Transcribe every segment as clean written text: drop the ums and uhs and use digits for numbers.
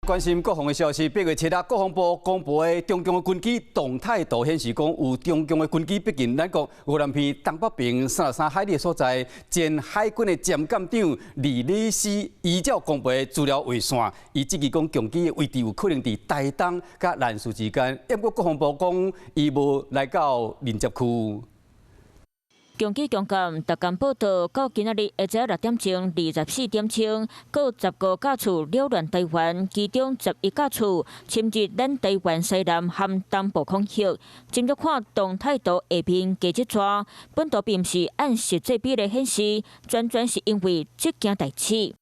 关心国防的消息，8月7日，国防部公布的中共的军机动态图显示，讲有中共的军机逼近咱国越南片东北边33海里的所在。前海军的舰舰长李礼斯依照公布的资料为线，伊指记讲共机的位置有可能伫台东甲兰屿之间。不过国防部讲，伊无来到临接区。 共机强舰达江报道，到今仔日下晝6點鐘、24點鐘，各15架次擾亂台灣，其中11架次侵入咱台灣西南和東部空域。今日看動態圖下面加一撮，本圖並不是按實際比例顯示，全是因為這件代誌。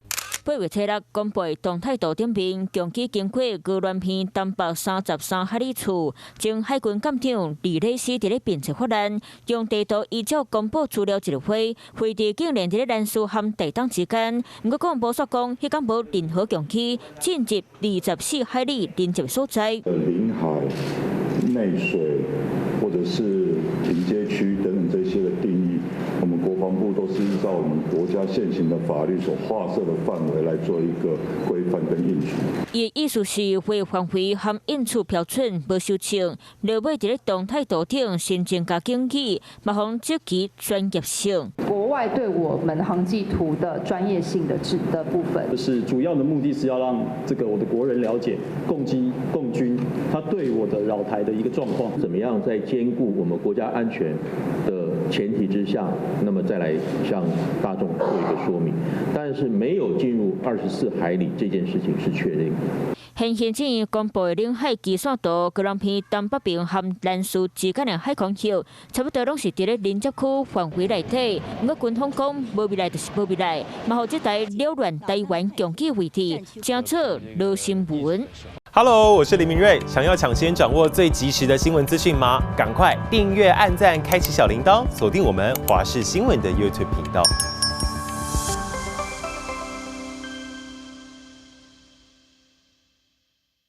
8月7日公布動態圖頂面，共機經過越南片東北33海里處，前海軍艦長李禮斯佇咧並且發難，用地圖依照公布資料一回，飛地竟然佇咧蘭嶼和台東之間。不過講無說講，迄間無任何共機進入24海里臨接所在。領海、內水或者是停接區等等這些的定義，我們國防部都是依照我們國家現行的法律所劃設的範圍來做一個規範跟應處。伊意思是為範圍和應處標準無相稱，落尾佇咧動態圖頂新增加警語，麻煩積極專業性。國外對我們航機圖的專業性的部分，就是主要的目的是要讓我的國人了解共機共軍，它對我的擾台的一個狀況，怎麼樣在兼顧我們國家安全的前提之下，那麼再來向大眾做一個說明。但是沒有進入24海里這件事情是確定的。現前公布的領海基線圖，越南片東北邊和蘭嶼之間的海空域，差不多攏是佇咧臨接區範圍內底。不過軍方講無未來就是無未來，嘛互這台擾亂台灣共機位置，正錯落新聞。Hello， 我是林明瑞。想要搶先掌握最及時的新聞資訊嗎？趕快訂閱、按讚、開啟小鈴鐺，鎖定我們華視新聞的 YouTube 頻道。